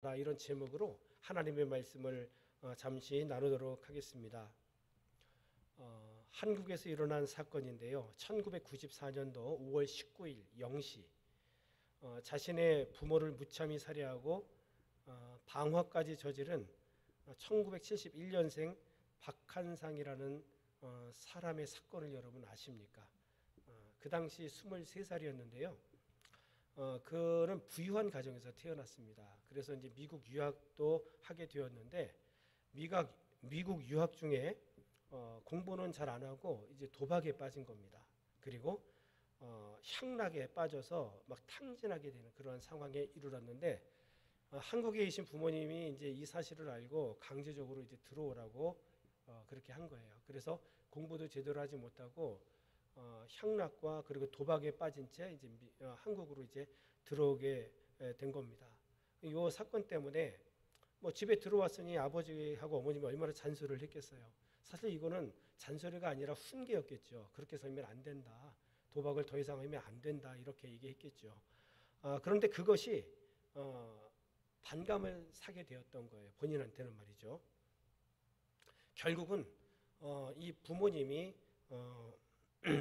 이런 제목으로 하나님의 말씀을 잠시 나누도록 하겠습니다. 한국에서 일어난 사건인데요. 1994년도 5월 19일 0시 자신의 부모를 무참히 살해하고 방화까지 저지른 1971년생 박한상이라는 사람의 사건을 여러분 아십니까? 그 당시 23살이었는데요. 그는 부유한 가정에서 태어났습니다. 그래서 이제 미국 유학도 하게 되었는데 미국 유학 중에 공부는 잘 안 하고 이제 도박에 빠진 겁니다. 그리고 향락에 빠져서 막 탕진하게 되는 그런 상황에 이르렀는데 한국에 계신 부모님이 이제 이 사실을 알고 강제적으로 이제 들어오라고 그렇게 한 거예요. 그래서 공부도 제대로 하지 못하고 향락과 그리고 도박에 빠진 채 이제 한국으로 이제 들어오게 된 겁니다. 이 사건 때문에 뭐 집에 들어왔으니 아버지하고 어머님이 얼마나 잔소리를 했겠어요. 사실 이거는 잔소리가 아니라 훈계였겠죠. 그렇게 살면 안 된다. 도박을 더 이상 하면 안 된다. 이렇게 얘기했겠죠. 그런데 그것이 반감을 사게 되었던 거예요. 본인한테는 말이죠. 결국은 이 부모님이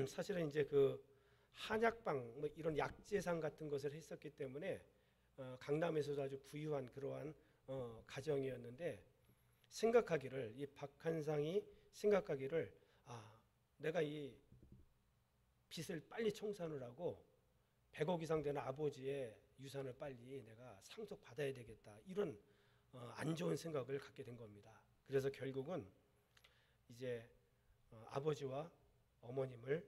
사실은 이제 그 한약방 뭐 이런 약재상 같은 것을 했었기 때문에 강남에서도 아주 부유한 그러한 가정이었는데 생각하기를 이 박한상이 생각하기를 내가 이 빚을 빨리 청산을 하고 100억 이상 되는 아버지의 유산을 빨리 내가 상속받아야 되겠다 이런 안 좋은 생각을 갖게 된 겁니다. 그래서 결국은 이제 아버지와 어머님을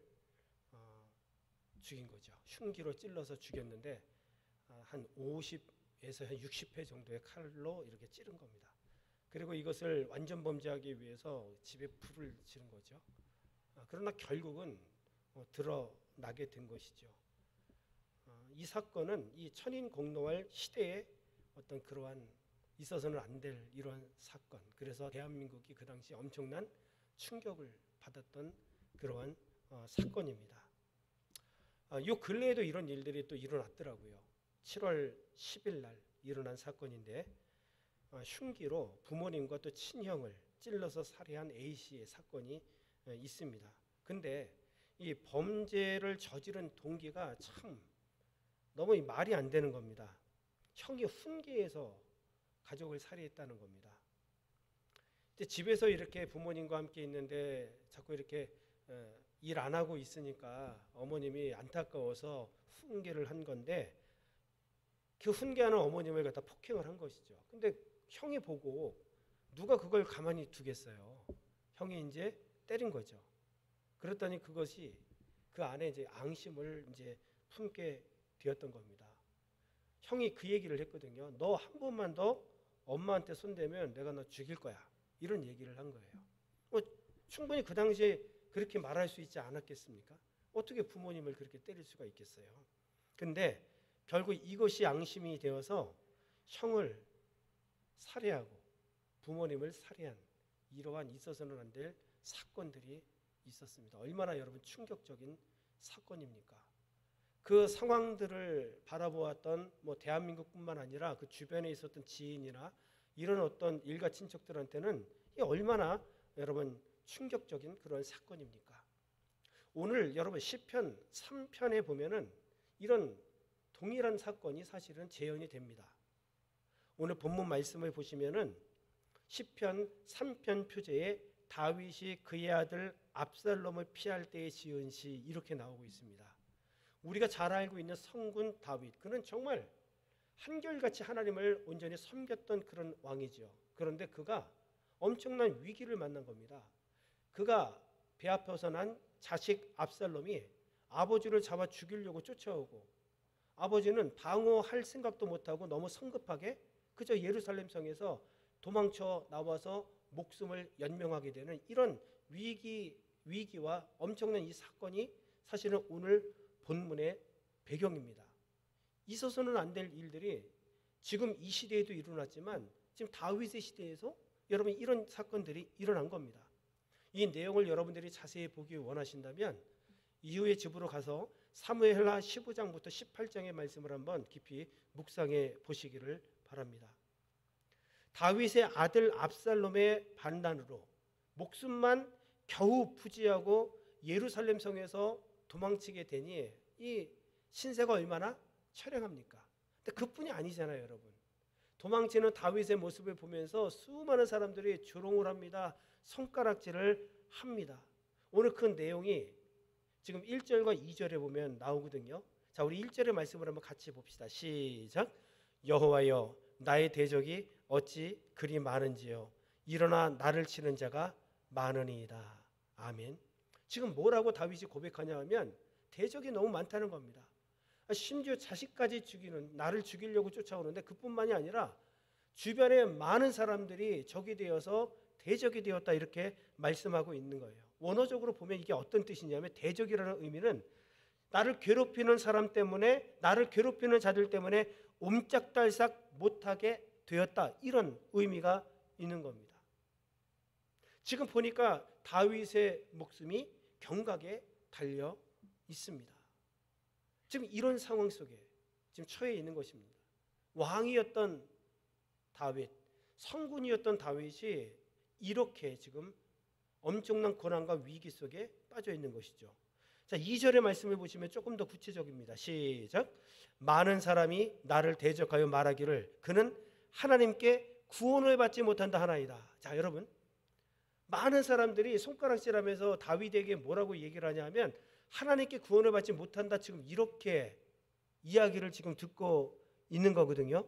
죽인 거죠. 흉기로 찔러서 죽였는데 한 50에서 한 60회 정도의 칼로 이렇게 찌른 겁니다. 그리고 이것을 완전 범죄하기 위해서 집에 불을 지른 거죠. 그러나 결국은 드러나게 된 것이죠. 이 사건은 이 천인공노할 시대에 어떤 그러한 있어서는 안 될 이런 사건. 그래서 대한민국이 그 당시 엄청난 충격을 받았던 그러한 사건입니다. 요 근래에도 이런 일들이 또 일어났더라고요. 7월 10일 날 일어난 사건인데 흉기로 부모님과 또 친형을 찔러서 살해한 A씨의 사건이 있습니다. 근데 이 범죄를 저지른 동기가 참 너무 말이 안 되는 겁니다. 형이 훈계해서 가족을 살해했다는 겁니다. 집에서 이렇게 부모님과 함께 있는데 자꾸 이렇게 일 안 하고 있으니까 어머님이 안타까워서 훈계를 한 건데 그 훈계하는 어머님을 갖다 폭행을 한 것이죠. 근데 형이 보고 누가 그걸 가만히 두겠어요. 형이 이제 때린 거죠. 그랬더니 그것이 그 안에 이제 앙심을 이제 품게 되었던 겁니다. 형이 그 얘기를 했거든요. 너 한 번만 더 엄마한테 손대면 내가 너 죽일 거야. 이런 얘기를 한 거예요. 충분히 그 당시에 그렇게 말할 수 있지 않았겠습니까? 어떻게 부모님을 그렇게 때릴 수가 있겠어요? 근데 결국 이것이 앙심이 되어서 형을 살해하고 부모님을 살해한 이러한 있어서는 안 될 사건들이 있었습니다. 얼마나 여러분 충격적인 사건입니까? 그 상황들을 바라보았던 뭐 대한민국뿐만 아니라 그 주변에 있었던 지인이나 이런 어떤 일가 친척들한테는 이게 얼마나 여러분 충격적인 그런 사건입니까? 오늘 여러분 시편 3편에 보면은 이런 동일한 사건이 사실은 재현이 됩니다. 오늘 본문 말씀을 보시면은 시편 3편 표제에 다윗이 그의 아들 압살롬을 피할 때에 지은 시 이렇게 나오고 있습니다. 우리가 잘 알고 있는 성군 다윗, 그는 정말 한결같이 하나님을 온전히 섬겼던 그런 왕이죠. 그런데 그가 엄청난 위기를 만난 겁니다. 그가 배 아파서 난 자식 압살롬이 아버지를 잡아 죽이려고 쫓아오고 아버지는 방어할 생각도 못하고 너무 성급하게 그저 예루살렘 성에서 도망쳐 나와서 목숨을 연명하게 되는 이런 위기와 엄청난 이 사건이 사실은 오늘 본문의 배경입니다. 있어서는 안 될 일들이 지금 이 시대에도 일어났지만 지금 다윗의 시대에서 여러분 이런 사건들이 일어난 겁니다. 이 내용을 여러분들이 자세히 보기 원하신다면 이후에 집으로 가서 사무엘하 15장부터 18장의 말씀을 한번 깊이 묵상해 보시기를 바랍니다. 다윗의 아들 압살롬의 반란으로 목숨만 겨우 부지하고 예루살렘 성에서 도망치게 되니 이 신세가 얼마나 처량합니까? 근데 그뿐이 아니잖아요, 여러분. 도망치는 다윗의 모습을 보면서 수많은 사람들이 조롱을 합니다. 손가락질을 합니다. 오늘 그 내용이 지금 1절과 2절에 보면 나오거든요. 자, 우리 1절의 말씀을 한번 같이 봅시다. 시작. 여호와여, 나의 대적이 어찌 그리 많은지요. 일어나 나를 치는 자가 많으니이다. 아멘. 지금 뭐라고 다윗이 고백하냐 하면 대적이 너무 많다는 겁니다. 심지어 자식까지 죽이는, 나를 죽이려고 쫓아오는데 그뿐만이 아니라 주변에 많은 사람들이 적이 되어서 대적이 되었다, 이렇게 말씀하고 있는 거예요. 원어적으로 보면 이게 어떤 뜻이냐면, 대적이라는 의미는 나를 괴롭히는 사람 때문에, 나를 괴롭히는 자들 때문에 옴짝달싹 못하게 되었다, 이런 의미가 있는 겁니다. 지금 보니까 다윗의 목숨이 경각에 달려 있습니다. 지금 이런 상황 속에 지금 처해 있는 것입니다. 왕이었던 다윗, 성군이었던 다윗이 이렇게 지금 엄청난 고난과 위기 속에 빠져 있는 것이죠. 자, 2절의 말씀을 보시면 조금 더 구체적입니다. 시작. 많은 사람이 나를 대적하여 말하기를 그는 하나님께 구원을 받지 못한다 하나이다. 자, 여러분, 많은 사람들이 손가락질하면서 다윗에게 뭐라고 얘기를 하냐면 하나님께 구원을 받지 못한다, 지금 이렇게 이야기를 지금 듣고 있는 거거든요.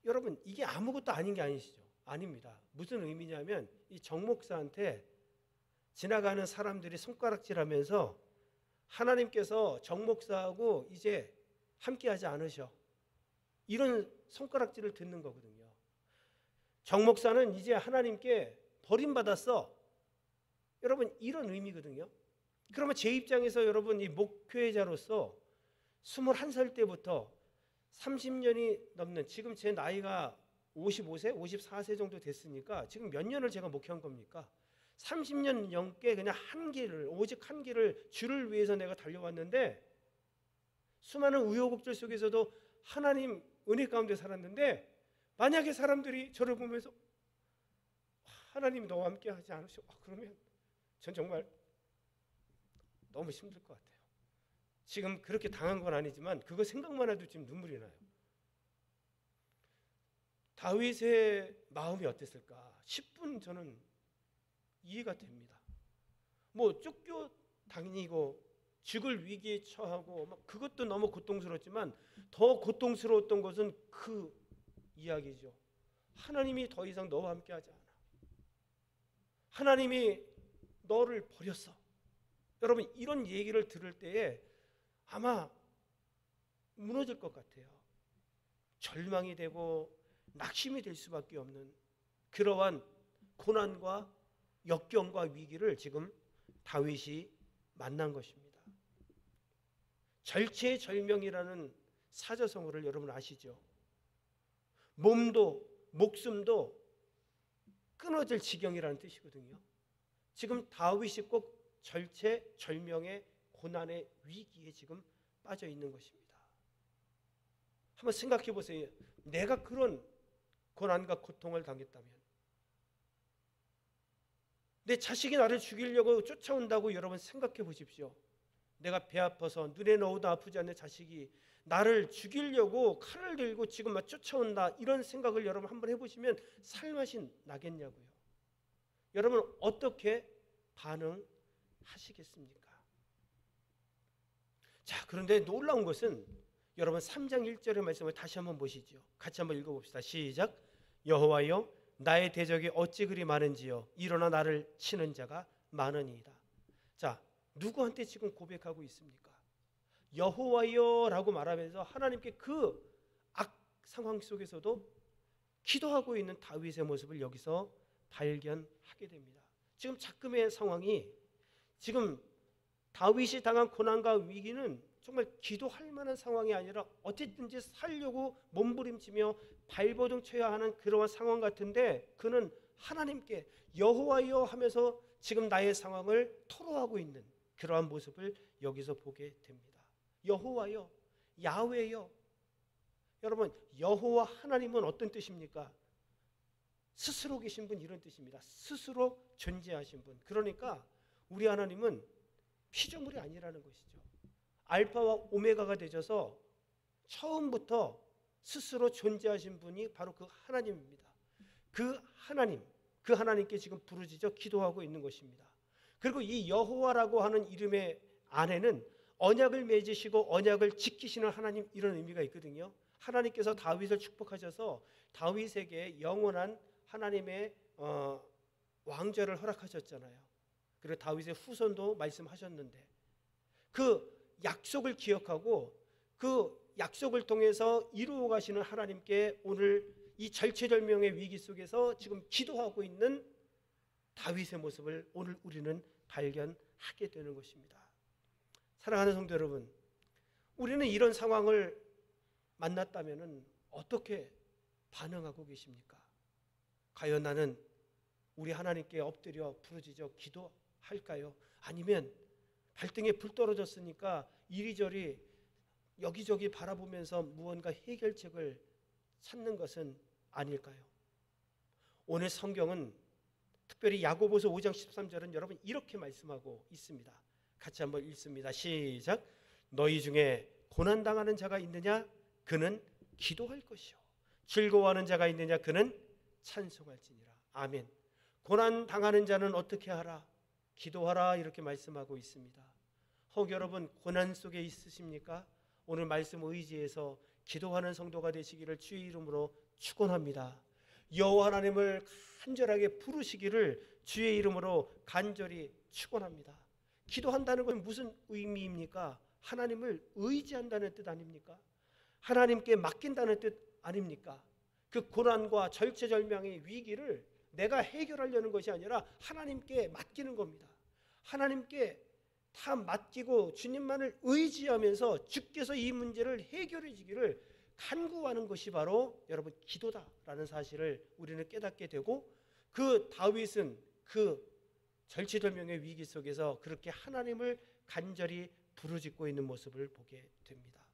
여러분, 이게 아무것도 아닌 게 아니시죠? 아닙니다. 무슨 의미냐면 이 정 목사한테 지나가는 사람들이 손가락질하면서 하나님께서 정 목사하고 이제 함께하지 않으셔, 이런 손가락질을 듣는 거거든요. 정 목사는 이제 하나님께 버림받았어, 여러분, 이런 의미거든요. 그러면 제 입장에서 여러분, 이 목회자로서 21살 때부터 30년이 넘는, 지금 제 나이가 55세, 54세 정도 됐으니까 지금 몇 년을 제가 목회한 겁니까? 30년 넘게 그냥 한 길을, 오직 한 길을, 주를 위해서 내가 달려왔는데 수많은 우여곡절 속에서도 하나님 은혜 가운데 살았는데, 만약에 사람들이 저를 보면서 하나님이 너와 함께 하지 않으셔, 그러면 전 정말 너무 힘들 것 같아요. 지금 그렇게 당한 건 아니지만 그거 생각만 해도 지금 눈물이 나요. 다윗의 마음이 어땠을까? 10분 저는 이해가 됩니다. 뭐 쫓겨다니고 죽을 위기에 처하고 막 그것도 너무 고통스럽지만 더 고통스러웠던 것은 그 이야기죠. 하나님이 더 이상 너와 함께하지 않아. 하나님이 너를 버렸어. 여러분, 이런 얘기를 들을 때에 아마 무너질 것 같아요. 절망이 되고 낙심이 될 수밖에 없는 그러한 고난과 역경과 위기를 지금 다윗이 만난 것입니다. 절체절명이라는 사자성어를 여러분 아시죠? 몸도 목숨도 끊어질 지경이라는 뜻이거든요. 지금 다윗이 꼭 절체절명의 고난의 위기에 지금 빠져 있는 것입니다. 한번 생각해 보세요. 내가 그런 고난과 고통을 당했다면, 내 자식이 나를 죽이려고 쫓아온다고 여러분 생각해 보십시오. 내가 배 아파서 눈에 넣어도 아프지 않는 자식이 나를 죽이려고 칼을 들고 지금 막 쫓아온다, 이런 생각을 여러분 한번 해보시면 살맛이 나겠냐고요. 여러분, 어떻게 반응하시겠습니까? 자, 그런데 놀라운 것은 여러분 3장 1절의 말씀을 다시 한번 보시죠. 같이 한번 읽어봅시다. 시작. 여호와여, 나의 대적이 어찌 그리 많은지요. 일어나 나를 치는 자가 많으니이다. 자, 누구한테 지금 고백하고 있습니까? 여호와여라고 말하면서 하나님께 그 악 상황 속에서도 기도하고 있는 다윗의 모습을 여기서 발견하게 됩니다. 지금 작금의 상황이, 지금 다윗이 당한 고난과 위기는 정말 기도할 만한 상황이 아니라 어쨌든지 살려고 몸부림치며 발버둥 쳐야 하는 그러한 상황 같은데, 그는 하나님께 여호와여 하면서 지금 나의 상황을 토로하고 있는 그러한 모습을 여기서 보게 됩니다. 여호와여, 야훼여. 여러분, 여호와 하나님은 어떤 뜻입니까? 스스로 계신 분, 이런 뜻입니다. 스스로 존재하신 분. 그러니까 우리 하나님은 피조물이 아니라는 것이죠. 알파와 오메가가 되셔서 처음부터 스스로 존재하신 분이 바로 그 하나님입니다. 그 하나님께 지금 부르짖어 기도하고 있는 것입니다. 그리고 이 여호와라고 하는 이름의 안에는 언약을 맺으시고 언약을 지키시는 하나님, 이런 의미가 있거든요. 하나님께서 다윗을 축복하셔서 다윗에게 영원한 하나님의 왕좌를 허락하셨잖아요. 그리고 다윗의 후손도 말씀하셨는데 그 약속을 기억하고 그 약속을 통해서 이루어 가시는 하나님께 오늘 이 절체절명의 위기 속에서 지금 기도하고 있는 다윗의 모습을 오늘 우리는 발견하게 되는 것입니다. 사랑하는 성도 여러분, 우리는 이런 상황을 만났다면 어떻게 반응하고 계십니까? 과연 나는 우리 하나님께 엎드려 부르짖어 기도할까요? 아니면 발등에 불 떨어졌으니까 이리저리 여기저기 바라보면서 무언가 해결책을 찾는 것은 아닐까요? 오늘 성경은 특별히 야고보서 5장 13절은 여러분 이렇게 말씀하고 있습니다. 같이 한번 읽습니다. 시작. 너희 중에 고난당하는 자가 있느냐? 그는 기도할 것이요. 즐거워하는 자가 있느냐? 그는 찬송할지니라. 아멘. 고난당하는 자는 어떻게 하라? 기도하라, 이렇게 말씀하고 있습니다. 혹 여러분 고난 속에 있으십니까? 오늘 말씀 의지해서 기도하는 성도가 되시기를 주의 이름으로 축원합니다. 여호와 하나님을 간절하게 부르시기를 주의 이름으로 간절히 축원합니다. 기도한다는 것은 무슨 의미입니까? 하나님을 의지한다는 뜻 아닙니까? 하나님께 맡긴다는 뜻 아닙니까? 그 고난과 절체절명의 위기를 내가 해결하려는 것이 아니라 하나님께 맡기는 겁니다. 하나님께 다 맡기고 주님만을 의지하면서 주께서 이 문제를 해결해 주기를 간구하는 것이 바로 여러분 기도다라는 사실을 우리는 깨닫게 되고, 그 다윗은 그 절체절명의 위기 속에서 그렇게 하나님을 간절히 부르짖고 있는 모습을 보게 됩니다.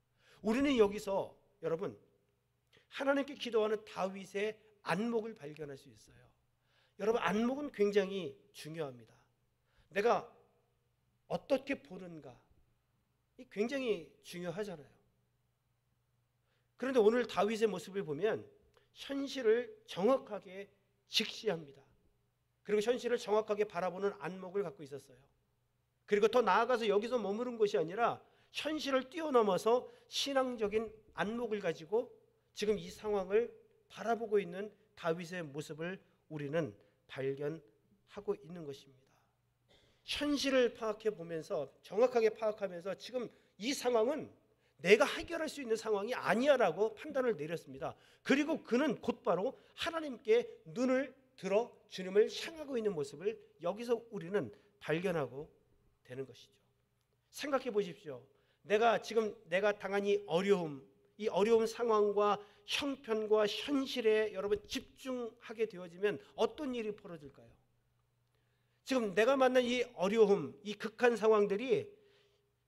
우리는 여기서 여러분 하나님께 기도하는 다윗의 안목을 발견할 수 있어요. 여러분 안목은 굉장히 중요합니다. 내가 어떻게 보는가, 이 굉장히 중요하잖아요. 그런데 오늘 다윗의 모습을 보면 현실을 정확하게 직시합니다. 그리고 현실을 정확하게 바라보는 안목을 갖고 있었어요. 그리고 더 나아가서 여기서 머무른 것이 아니라 현실을 뛰어넘어서 신앙적인 안목을 가지고 지금 이 상황을 바라보고 있는 다윗의 모습을 우리는 발견하고 있는 것입니다. 현실을 파악해 보면서 정확하게 파악하면서 지금 이 상황은 내가 해결할 수 있는 상황이 아니야라고 판단을 내렸습니다. 그리고 그는 곧바로 하나님께 눈을 들어 주님을 향하고 있는 모습을 여기서 우리는 발견하고 되는 것이죠. 생각해 보십시오. 내가 당한 이 어려움 상황과 형편과 현실에 여러분 집중하게 되어지면 어떤 일이 벌어질까요? 지금 내가 만난 이 어려움, 이 극한 상황들이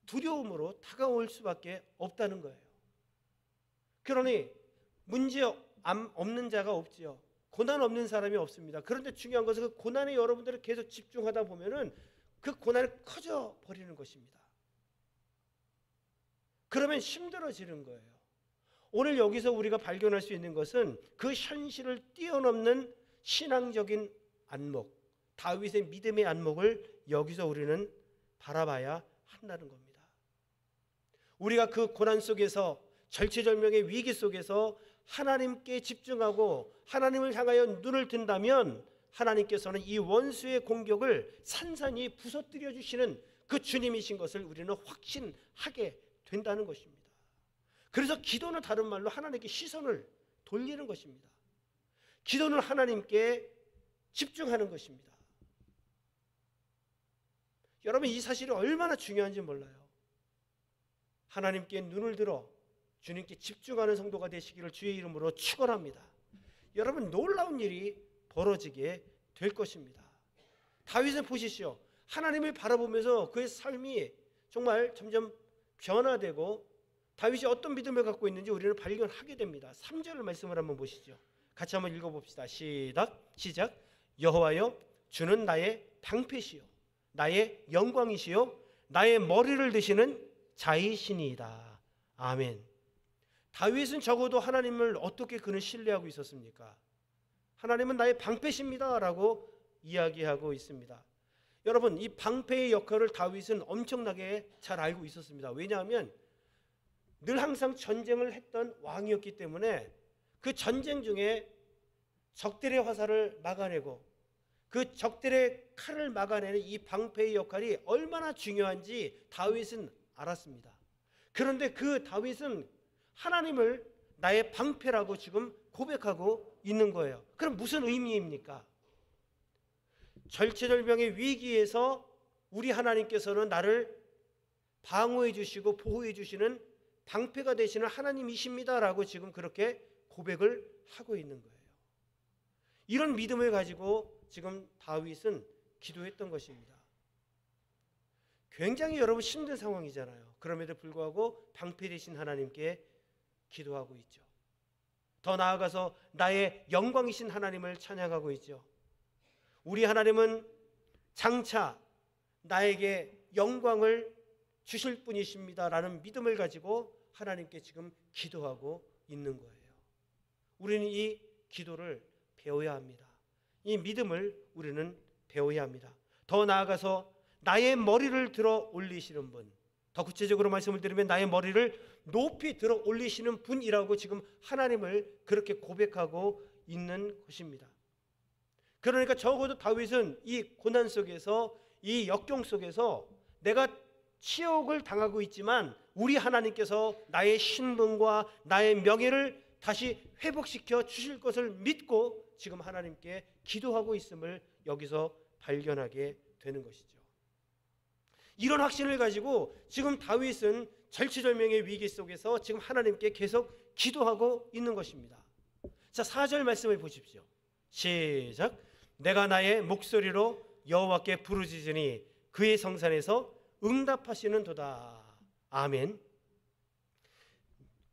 두려움으로 다가올 수밖에 없다는 거예요. 그러니 문제 없는 자가 없지요. 고난 없는 사람이 없습니다. 그런데 중요한 것은 그 고난에 여러분들이 계속 집중하다 보면은 그 고난이 커져 버리는 것입니다. 그러면 힘들어지는 거예요. 오늘 여기서 우리가 발견할 수 있는 것은 그 현실을 뛰어넘는 신앙적인 안목, 다윗의 믿음의 안목을 여기서 우리는 바라봐야 한다는 겁니다. 우리가 그 고난 속에서 절체절명의 위기 속에서 하나님께 집중하고 하나님을 향하여 눈을 든다면 하나님께서는 이 원수의 공격을 산산히 부서뜨려 주시는 그 주님이신 것을 우리는 확신하게 된다는 것입니다. 그래서 기도는 다른 말로 하나님께 시선을 돌리는 것입니다. 기도는 하나님께 집중하는 것입니다. 여러분 이 사실이 얼마나 중요한지 몰라요. 하나님께 눈을 들어 주님께 집중하는 성도가 되시기를 주의 이름으로 축원합니다. 여러분 놀라운 일이 벌어지게 될 것입니다. 다윗은 보십시오. 하나님을 바라보면서 그의 삶이 정말 점점 변화되고 다윗이 어떤 믿음을 갖고 있는지 우리는 발견하게 됩니다. 3절 말씀을 한번 보시죠. 같이 한번 읽어봅시다. 시작. 여호와여, 주는 나의 방패시요 나의 영광이시요 나의 머리를 드시는 자이시니이다. 아멘. 다윗은 적어도 하나님을 어떻게 그는 신뢰하고 있었습니까? 하나님은 나의 방패십니다 라고 이야기하고 있습니다. 여러분, 이 방패의 역할을 다윗은 엄청나게 잘 알고 있었습니다. 왜냐하면 늘 항상 전쟁을 했던 왕이었기 때문에 그 전쟁 중에 적들의 화살을 막아내고 그 적들의 칼을 막아내는 이 방패의 역할이 얼마나 중요한지 다윗은 알았습니다. 그런데 그 다윗은 하나님을 나의 방패라고 지금 고백하고 있는 거예요. 그럼 무슨 의미입니까? 절체절명의 위기에서 우리 하나님께서는 나를 방어해 주시고 보호해 주시는 방패가 되시는 하나님이십니다라고 지금 그렇게 고백을 하고 있는 거예요. 이런 믿음을 가지고 지금 다윗은 기도했던 것입니다. 굉장히 여러분 힘든 상황이잖아요. 그럼에도 불구하고 방패 되신 하나님께 기도하고 있죠. 더 나아가서 나의 영광이신 하나님을 찬양하고 있죠. 우리 하나님은 장차 나에게 영광을 주실 분이십니다라는 믿음을 가지고 하나님께 지금 기도하고 있는 거예요. 우리는 이 기도를 배워야 합니다. 이 믿음을 우리는 배워야 합니다. 더 나아가서 나의 머리를 들어 올리시는 분, 더 구체적으로 말씀을 드리면 나의 머리를 높이 들어 올리시는 분이라고 지금 하나님을 그렇게 고백하고 있는 것입니다. 그러니까 적어도 다윗은 이 고난 속에서, 이 역경 속에서 내가 치욕을 당하고 있지만 우리 하나님께서 나의 신분과 나의 명예를 다시 회복시켜 주실 것을 믿고 지금 하나님께 기도하고 있음을 여기서 발견하게 되는 것이죠. 이런 확신을 가지고 지금 다윗은 절체절명의 위기 속에서 지금 하나님께 계속 기도하고 있는 것입니다. 자, 4절 말씀을 보십시오. 시작. 내가 나의 목소리로 여호와께 부르짖으니 그의 성산에서 응답하시는도다. 아멘.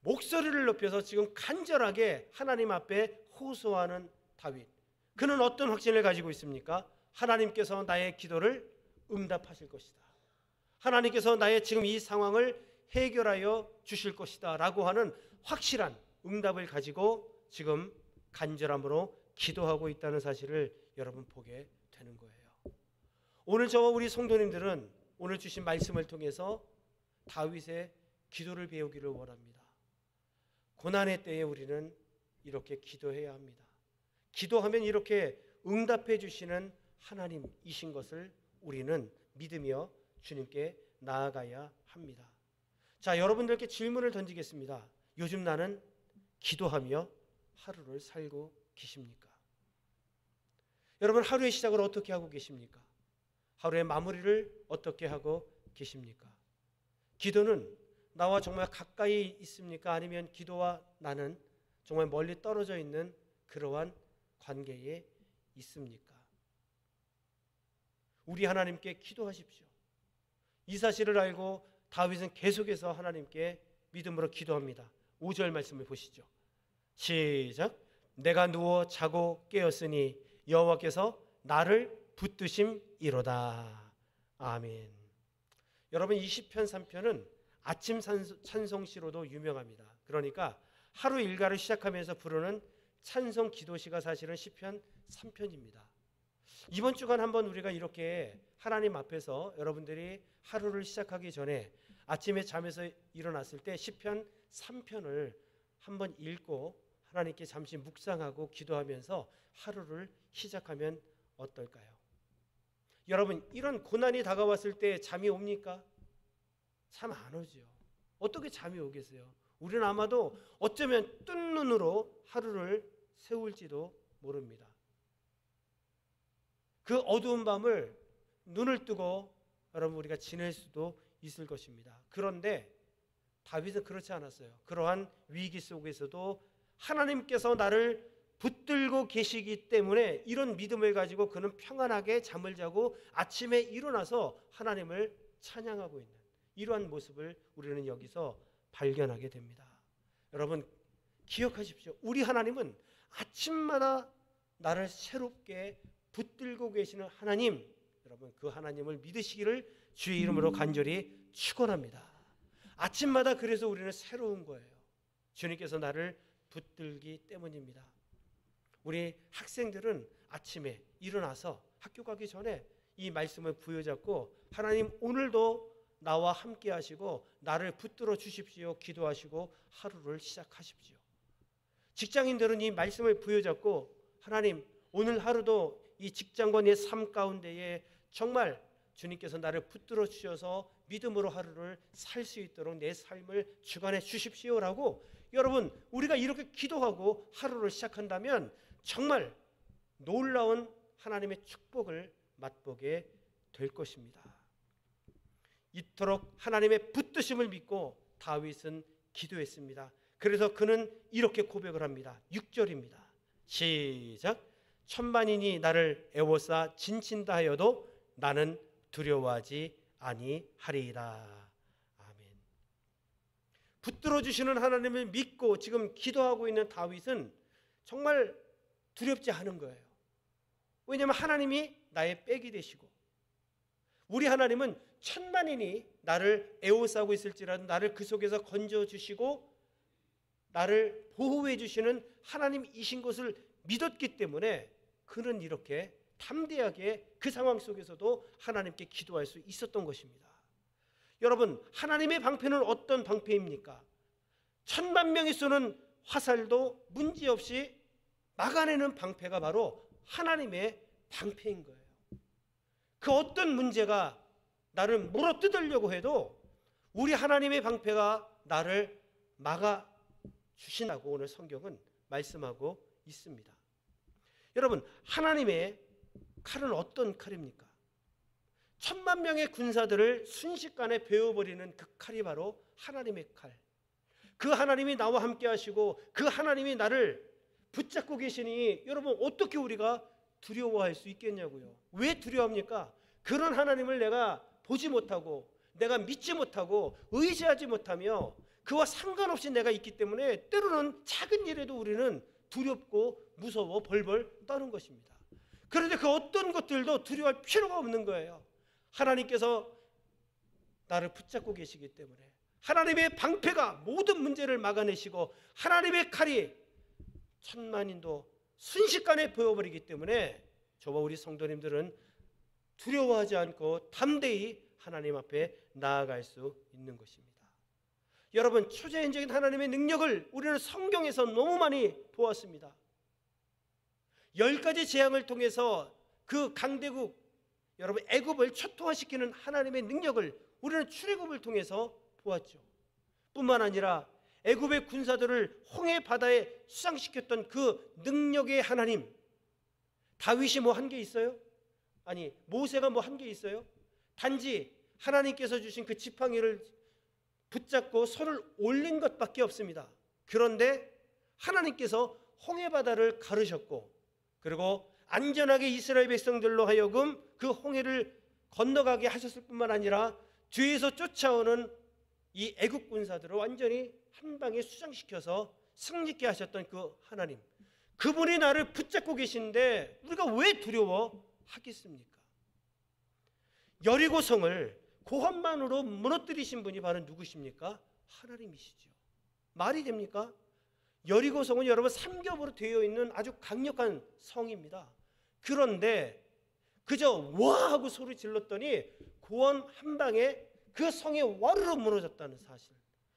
목소리를 높여서 지금 간절하게 하나님 앞에 호소하는 다윗. 그는 어떤 확신을 가지고 있습니까? 하나님께서 나의 기도를 응답하실 것이다. 하나님께서 나의 지금 이 상황을 해결하여 주실 것이다 라고 하는 확실한 응답을 가지고 지금 간절함으로 기도하고 있다는 사실을 여러분 보게 되는 거예요. 오늘 저와 우리 성도님들은 오늘 주신 말씀을 통해서 다윗의 기도를 배우기를 원합니다. 고난의 때에 우리는 이렇게 기도해야 합니다. 기도하면 이렇게 응답해 주시는 하나님이신 것을 우리는 믿으며 주님께 나아가야 합니다. 자, 여러분들께 질문을 던지겠습니다. 요즘 나는 기도하며 하루를 살고 계십니까? 여러분, 하루의 시작을 어떻게 하고 계십니까? 하루의 마무리를 어떻게 하고 계십니까? 기도는 나와 정말 가까이 있습니까? 아니면 기도와 나는 정말 멀리 떨어져 있는 그러한 관계에 있습니까? 우리 하나님께 기도하십시오. 이 사실을 알고 다윗은 계속해서 하나님께 믿음으로 기도합니다. 5절 말씀을 보시죠. 시작. 내가 누워 자고 깨었으니 여호와께서 나를 붙드심이로다. 아멘. 여러분, 이 시편 3편은 아침 찬송시로도 유명합니다. 그러니까 하루 일과를 시작하면서 부르는 찬송 기도시가 사실은 시편 3편입니다. 이번 주간 한번 우리가 이렇게 하나님 앞에서 여러분들이 하루를 시작하기 전에 아침에 잠에서 일어났을 때 시편 3편을 한번 읽고 하나님께 잠시 묵상하고 기도하면서 하루를 시작하면 어떨까요? 여러분, 이런 고난이 다가왔을 때 잠이 옵니까? 잠 안 오죠. 어떻게 잠이 오겠어요? 우리는 아마도 어쩌면 뜬 눈으로 하루를 세울지도 모릅니다. 그 어두운 밤을 눈을 뜨고 여러분 우리가 지낼 수도 있을 것입니다. 그런데 다윗은 그렇지 않았어요. 그러한 위기 속에서도 하나님께서 나를 붙들고 계시기 때문에 이런 믿음을 가지고 그는 평안하게 잠을 자고 아침에 일어나서 하나님을 찬양하고 있는 이러한 모습을 우리는 여기서 발견하게 됩니다. 여러분, 기억하십시오. 우리 하나님은 아침마다 나를 새롭게 붙들고 계시는 하나님, 여러분 그 하나님을 믿으시기를 주의 이름으로 간절히 축원합니다. 아침마다 그래서 우리는 새로운 거예요. 주님께서 나를 붙들기 때문입니다. 우리 학생들은 아침에 일어나서 학교 가기 전에 이 말씀을 부여잡고 하나님 오늘도 나와 함께 하시고 나를 붙들어 주십시오 기도하시고 하루를 시작하십시오. 직장인들은 이 말씀을 부여잡고 하나님 오늘 하루도 이 직장관의 삶 가운데에 정말 주님께서 나를 붙들어 주셔서 믿음으로 하루를 살 수 있도록 내 삶을 주관해 주십시오라고 여러분 우리가 이렇게 기도하고 하루를 시작한다면 정말 놀라운 하나님의 축복을 맛보게 될 것입니다. 이토록 하나님의 붙드심을 믿고 다윗은 기도했습니다. 그래서 그는 이렇게 고백을 합니다. 6절입니다. 시작. 천만인이 나를 애워싸 진친다 하여도 나는 두려워하지 아니하리이다. 아멘. 붙들어 주시는 하나님을 믿고 지금 기도하고 있는 다윗은 정말 두렵지 않은 거예요. 왜냐하면 하나님이 나의 백이 되시고 우리 하나님은 천만인이 나를 애워싸고 있을지라도 나를 그 속에서 건져주시고 나를 보호해 주시는 하나님이신 것을 믿었기 때문에 그는 이렇게 담대하게 그 상황 속에서도 하나님께 기도할 수 있었던 것입니다. 여러분 하나님의 방패는 어떤 방패입니까? 10,000,000명이 쏘는 화살도 문제없이 막아내는 방패가 바로 하나님의 방패인 거예요. 그 어떤 문제가 나를 물어뜯으려고 해도 우리 하나님의 방패가 나를 막아주신다고 오늘 성경은 말씀하고 있습니다. 여러분 하나님의 칼은 어떤 칼입니까? 10,000,000명의 군사들을 순식간에 베어버리는 그 칼이 바로 하나님의 칼. 그 하나님이 나와 함께 하시고 그 하나님이 나를 붙잡고 계시니 여러분 어떻게 우리가 두려워할 수 있겠냐고요. 왜 두려워합니까? 그런 하나님을 내가 보지 못하고 내가 믿지 못하고 의지하지 못하며 그와 상관없이 내가 있기 때문에 때로는 작은 일에도 우리는 두렵고 무서워 벌벌 떠는 것입니다. 그런데 그 어떤 것들도 두려워할 필요가 없는 거예요. 하나님께서 나를 붙잡고 계시기 때문에 하나님의 방패가 모든 문제를 막아내시고 하나님의 칼이 10,000,000인도 순식간에 보여버리기 때문에 저와 우리 성도님들은 두려워하지 않고 담대히 하나님 앞에 나아갈 수 있는 것입니다. 여러분 초자연적인 하나님의 능력을 우리는 성경에서 너무 많이 보았습니다. 10가지 재앙을 통해서 그 강대국 여러분 애굽을 초토화시키는 하나님의 능력을 우리는 출애굽을 통해서 보았죠. 뿐만 아니라 애굽의 군사들을 홍해 바다에 수상시켰던 그 능력의 하나님, 다윗이 뭐 한 게 있어요? 아니 모세가 뭐 한 게 있어요? 단지 하나님께서 주신 그 지팡이를 붙잡고 손을 올린 것밖에 없습니다. 그런데 하나님께서 홍해 바다를 가르셨고 그리고 안전하게 이스라엘 백성들로 하여금 그 홍해를 건너가게 하셨을 뿐만 아니라 뒤에서 쫓아오는 이 애국 군사들을 완전히 한 방에 수장시켜서 승리케 하셨던 그 하나님, 그분이 나를 붙잡고 계신데 우리가 왜 두려워하겠습니까? 여리고성을 고함만으로 무너뜨리신 분이 바로 누구십니까? 하나님이시죠. 말이 됩니까? 여리고성은 여러분 삼겹으로 되어 있는 아주 강력한 성입니다. 그런데 그저 와 하고 소리 질렀더니 고함 한 방에 그 성에 와르르 무너졌다는 사실.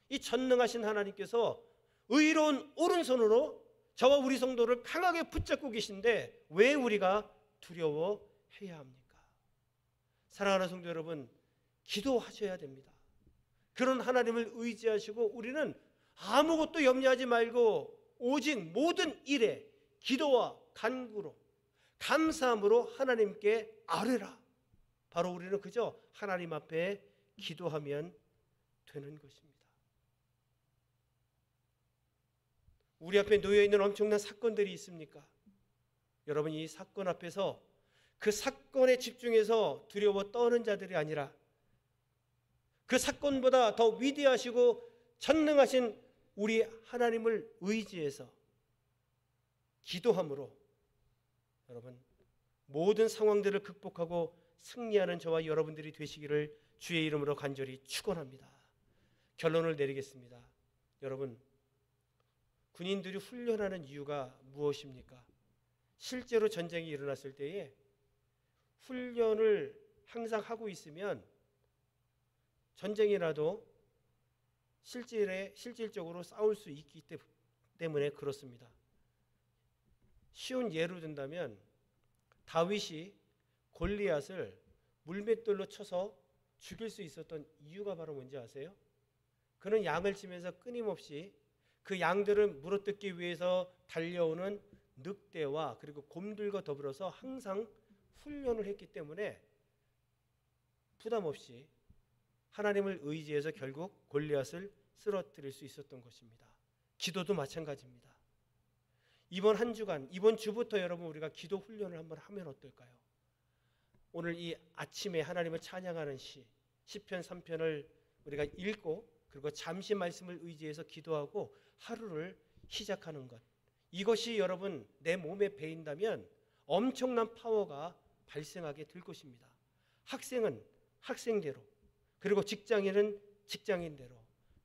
이 전능하신 하나님께서 의로운 오른손으로 저와 우리 성도를 강하게 붙잡고 계신데 왜 우리가 두려워해야 합니까? 사랑하는 성도 여러분, 기도하셔야 됩니다. 그런 하나님을 의지하시고 우리는 아무것도 염려하지 말고 오직 모든 일에 기도와 간구로 감사함으로 하나님께 아뢰라. 바로 우리는 그저 하나님 앞에 기도하면 되는 것입니다. 우리 앞에 놓여있는 엄청난 사건들이 있습니까? 여러분 이 사건 앞에서 그 사건에 집중해서 두려워 떠는 자들이 아니라 그 사건보다 더 위대하시고 전능하신 우리 하나님을 의지해서 기도함으로 여러분 모든 상황들을 극복하고 승리하는 저와 여러분들이 되시기를 주의 이름으로 간절히 축원합니다. 결론을 내리겠습니다. 여러분, 군인들이 훈련하는 이유가 무엇입니까? 실제로 전쟁이 일어났을 때에 훈련을 항상 하고 있으면 전쟁이 나도 실질적으로 싸울 수 있기 때문에 그렇습니다. 쉬운 예로 든다면 다윗이 골리앗을 물맷돌로 쳐서 죽일 수 있었던 이유가 바로 뭔지 아세요? 그는 양을 치면서 끊임없이 그 양들을 물어뜯기 위해서 달려오는 늑대와 그리고 곰들과 더불어서 항상 훈련을 했기 때문에 부담 없이 하나님을 의지해서 결국 골리앗을 쓰러뜨릴 수 있었던 것입니다. 기도도 마찬가지입니다. 이번 한 주간, 이번 주부터 여러분 우리가 기도 훈련을 한번 하면 어떨까요? 오늘 이 아침에 하나님을 찬양하는 시편 3편을 우리가 읽고 그리고 잠시 말씀을 의지해서 기도하고 하루를 시작하는 것, 이것이 여러분 내 몸에 배인다면 엄청난 파워가 발생하게 될 것입니다. 학생은 학생대로, 그리고 직장인은 직장인대로,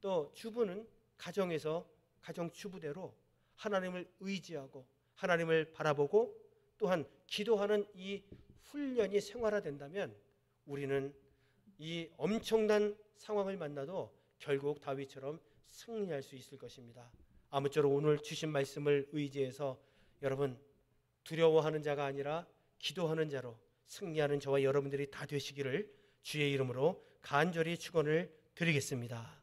또 주부는 가정에서 가정주부대로 하나님을 의지하고 하나님을 바라보고 또한 기도하는 이 훈련이 생활화된다면 우리는 이 엄청난 상황을 만나도 결국 다윗처럼 승리할 수 있을 것입니다. 아무쪼록 오늘 주신 말씀을 의지해서 여러분 두려워하는 자가 아니라 기도하는 자로 승리하는 저와 여러분들이 다 되시기를 주의 이름으로 간절히 축원을 드리겠습니다.